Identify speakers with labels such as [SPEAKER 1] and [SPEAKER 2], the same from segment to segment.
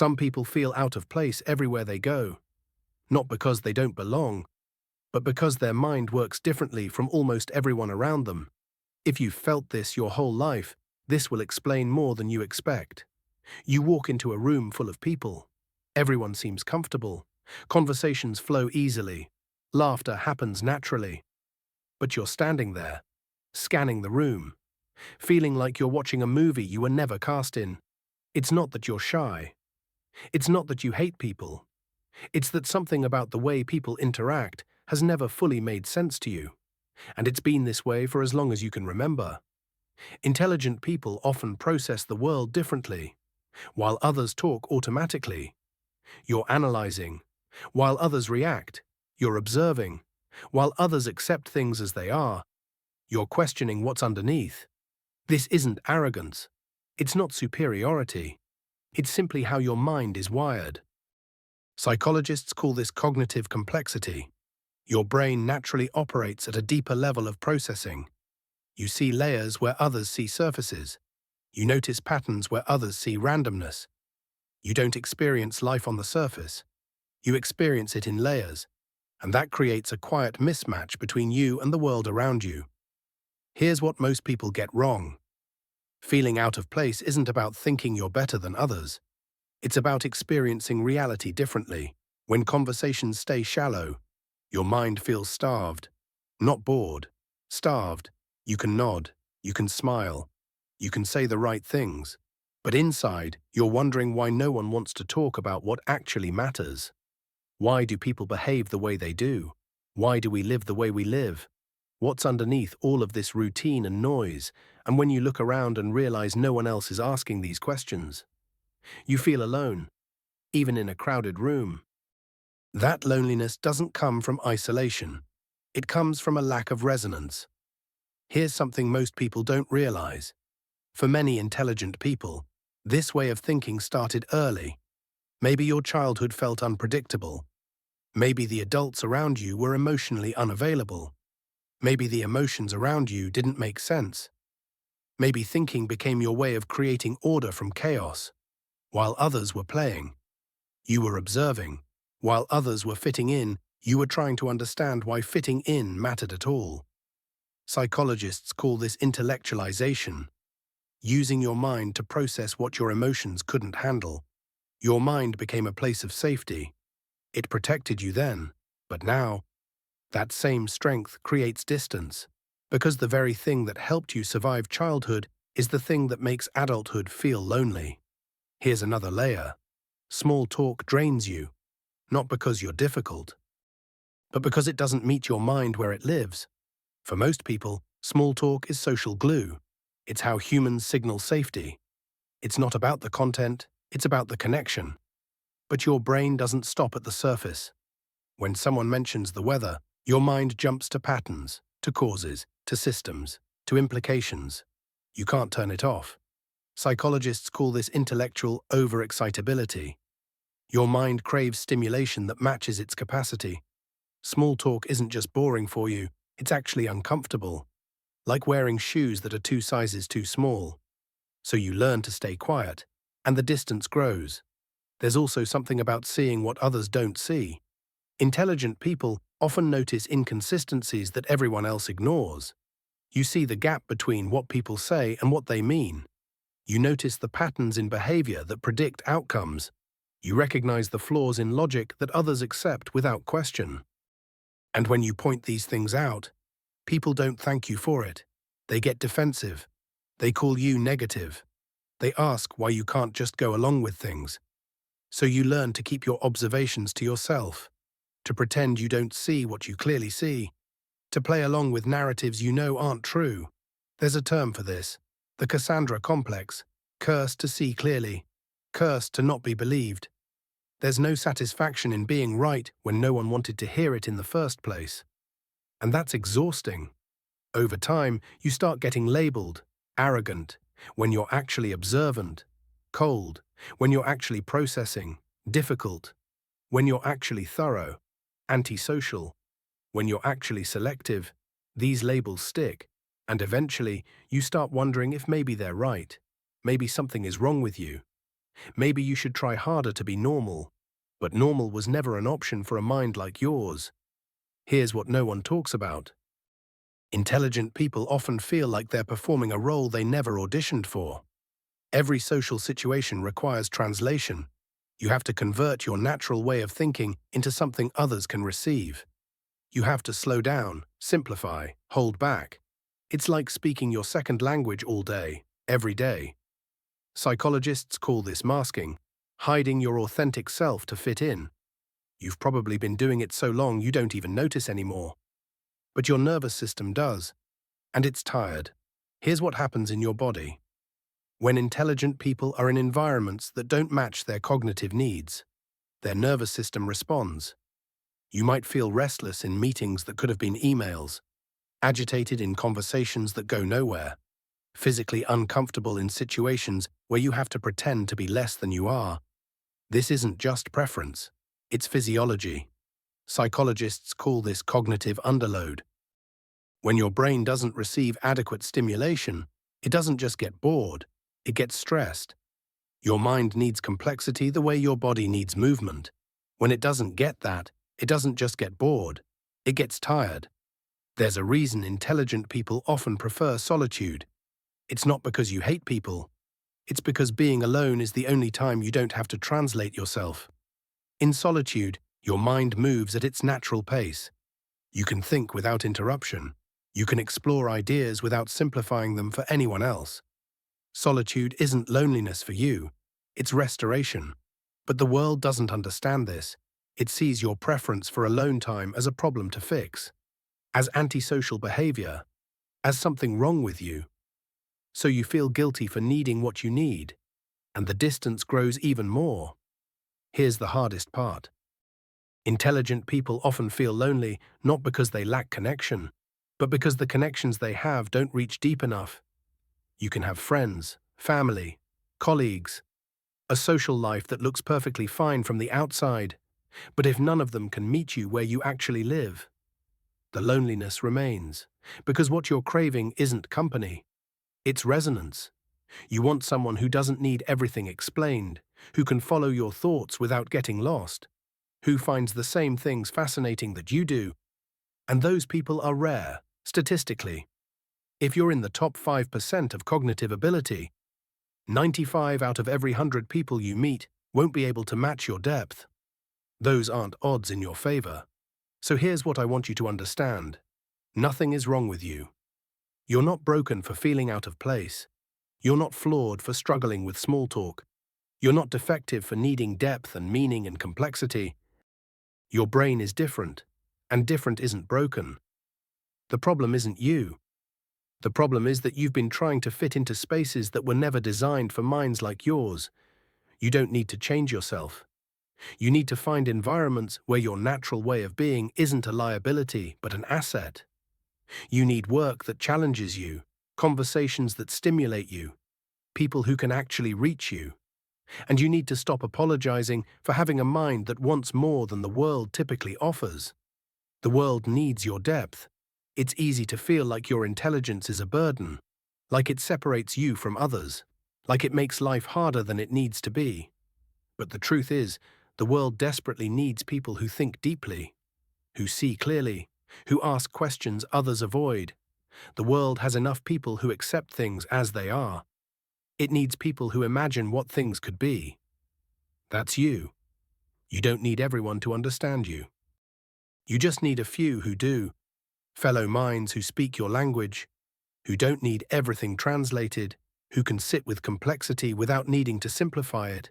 [SPEAKER 1] Some people feel out of place everywhere they go, not because they don't belong, but because their mind works differently from almost everyone around them. If you've felt this your whole life, this will explain more than you expect. You walk into a room full of people. Everyone seems comfortable. Conversations flow easily. Laughter happens naturally. But you're standing there, scanning the room, feeling like you're watching a movie you were never cast in. It's not that you're shy. It's not that you hate people. It's that something about the way people interact has never fully made sense to you. And it's been this way for as long as you can remember. Intelligent people often process the world differently. While others talk automatically, you're analyzing. While others react, you're observing. While others accept things as they are, you're questioning what's underneath. This isn't arrogance. It's not superiority. It's simply how your mind is wired. Psychologists call this cognitive complexity. Your brain naturally operates at a deeper level of processing. You see layers where others see surfaces. You notice patterns where others see randomness. You don't experience life on the surface. You experience it in layers, and that creates a quiet mismatch between you and the world around you. Here's what most people get wrong. Feeling out of place isn't about thinking you're better than others. It's about experiencing reality differently. When conversations stay shallow, your mind feels starved, not bored. Starved. You can nod, you can smile, you can say the right things. But inside, you're wondering why no one wants to talk about what actually matters. Why do people behave the way they do? Why do we live the way we live? What's underneath all of this routine and noise? And when you look around and realize no one else is asking these questions, you feel alone, even in a crowded room. That loneliness doesn't come from isolation. It comes from a lack of resonance. Here's something most people don't realize. For many intelligent people, this way of thinking started early. Maybe your childhood felt unpredictable. Maybe the adults around you were emotionally unavailable. Maybe the emotions around you didn't make sense. Maybe thinking became your way of creating order from chaos. While others were playing, you were observing. While others were fitting in, you were trying to understand why fitting in mattered at all. Psychologists call this intellectualization, using your mind to process what your emotions couldn't handle. Your mind became a place of safety. It protected you then, but now, that same strength creates distance, because the very thing that helped you survive childhood is the thing that makes adulthood feel lonely. Here's another layer. Small talk drains you, not because you're difficult, but because it doesn't meet your mind where it lives. For most people, small talk is social glue. It's how humans signal safety. It's not about the content, it's about the connection. But your brain doesn't stop at the surface. When someone mentions the weather, your mind jumps to patterns, to causes, to systems, to implications. You can't turn it off. Psychologists call this intellectual overexcitability. Your mind craves stimulation that matches its capacity. Small talk isn't just boring for you, it's actually uncomfortable. Like wearing shoes that are 2 sizes too small. So you learn to stay quiet, and the distance grows. There's also something about seeing what others don't see. Intelligent people often notice inconsistencies that everyone else ignores. You see the gap between what people say and what they mean. You notice the patterns in behavior that predict outcomes. You recognize the flaws in logic that others accept without question. And when you point these things out, people don't thank you for it. They get defensive. They call you negative. They ask why you can't just go along with things. So you learn to keep your observations to yourself, to pretend you don't see what you clearly see, to play along with narratives you know aren't true. There's a term for this, the Cassandra complex, cursed to see clearly, cursed to not be believed. There's no satisfaction in being right when no one wanted to hear it in the first place. And that's exhausting. Over time, you start getting labeled arrogant when you're actually observant, cold when you're actually processing, difficult when you're actually thorough, antisocial when you're actually selective. These labels stick, and eventually you start wondering if maybe they're right. Maybe something is wrong with you. Maybe you should try harder to be normal. But normal was never an option for a mind like yours. Here's what no one talks about. Intelligent people often feel like they're performing a role they never auditioned for. Every social situation requires translation. You have to convert your natural way of thinking into something others can receive. You have to slow down, simplify, hold back. It's like speaking your second language all day, every day. Psychologists call this masking, hiding your authentic self to fit in. You've probably been doing it so long you don't even notice anymore. But your nervous system does, and it's tired. Here's what happens in your body. When intelligent people are in environments that don't match their cognitive needs, their nervous system responds. You might feel restless in meetings that could have been emails, agitated in conversations that go nowhere, physically uncomfortable in situations where you have to pretend to be less than you are. This isn't just preference, it's physiology. Psychologists call this cognitive underload. When your brain doesn't receive adequate stimulation, it doesn't just get bored, it gets stressed. Your mind needs complexity the way your body needs movement. When it doesn't get that, it doesn't just get bored, it gets tired. There's a reason intelligent people often prefer solitude. It's not because you hate people. It's because being alone is the only time you don't have to translate yourself. In solitude, your mind moves at its natural pace. You can think without interruption. You can explore ideas without simplifying them for anyone else. Solitude isn't loneliness for you, it's restoration. But the world doesn't understand this. It sees your preference for alone time as a problem to fix, as antisocial behavior, as something wrong with you. So you feel guilty for needing what you need, and the distance grows even more. Here's the hardest part. Intelligent people often feel lonely not because they lack connection, but because the connections they have don't reach deep enough. You can have friends, family, colleagues, a social life that looks perfectly fine from the outside, but if none of them can meet you where you actually live, the loneliness remains, because what you're craving isn't company, it's resonance. You want someone who doesn't need everything explained, who can follow your thoughts without getting lost, who finds the same things fascinating that you do. And those people are rare, statistically. If you're in the top 5% of cognitive ability, 95 out of every 100 people you meet won't be able to match your depth. Those aren't odds in your favor. So here's what I want you to understand. Nothing is wrong with you. You're not broken for feeling out of place. You're not flawed for struggling with small talk. You're not defective for needing depth and meaning and complexity. Your brain is different, and different isn't broken. The problem isn't you. The problem is that you've been trying to fit into spaces that were never designed for minds like yours. You don't need to change yourself. You need to find environments where your natural way of being isn't a liability but an asset. You need work that challenges you, conversations that stimulate you, people who can actually reach you. And you need to stop apologizing for having a mind that wants more than the world typically offers. The world needs your depth. It's easy to feel like your intelligence is a burden, like it separates you from others, like it makes life harder than it needs to be. But the truth is, the world desperately needs people who think deeply, who see clearly, who ask questions others avoid. The world has enough people who accept things as they are. It needs people who imagine what things could be. That's you. You don't need everyone to understand you. You just need a few who do, fellow minds who speak your language, who don't need everything translated, who can sit with complexity without needing to simplify it.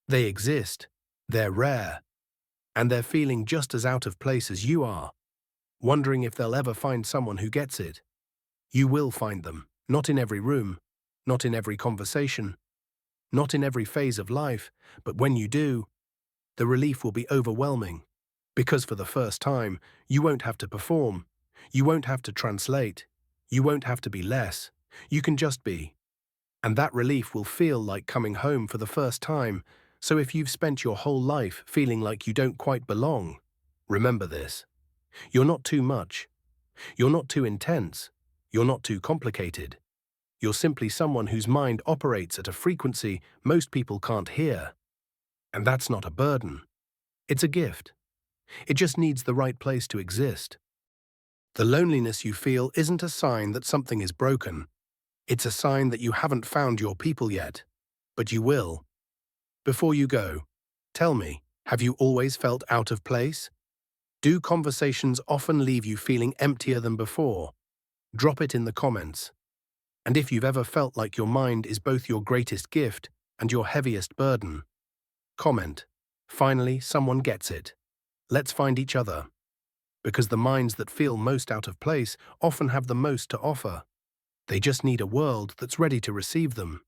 [SPEAKER 1] They exist, they're rare, and they're feeling just as out of place as you are, wondering if they'll ever find someone who gets it. You will find them, not in every room, not in every conversation, not in every phase of life, but when you do, the relief will be overwhelming. Because for the first time, you won't have to perform, you won't have to translate, you won't have to be less, you can just be. And that relief will feel like coming home for the first time. So if you've spent your whole life feeling like you don't quite belong, remember this. You're not too much. You're not too intense. You're not too complicated. You're simply someone whose mind operates at a frequency most people can't hear. And that's not a burden. It's a gift. It just needs the right place to exist. The loneliness you feel isn't a sign that something is broken. It's a sign that you haven't found your people yet. But you will. Before you go, tell me, have you always felt out of place? Do conversations often leave you feeling emptier than before? Drop it in the comments. And if you've ever felt like your mind is both your greatest gift and your heaviest burden, comment. Finally, someone gets it. Let's find each other. Because the minds that feel most out of place often have the most to offer. They just need a world that's ready to receive them.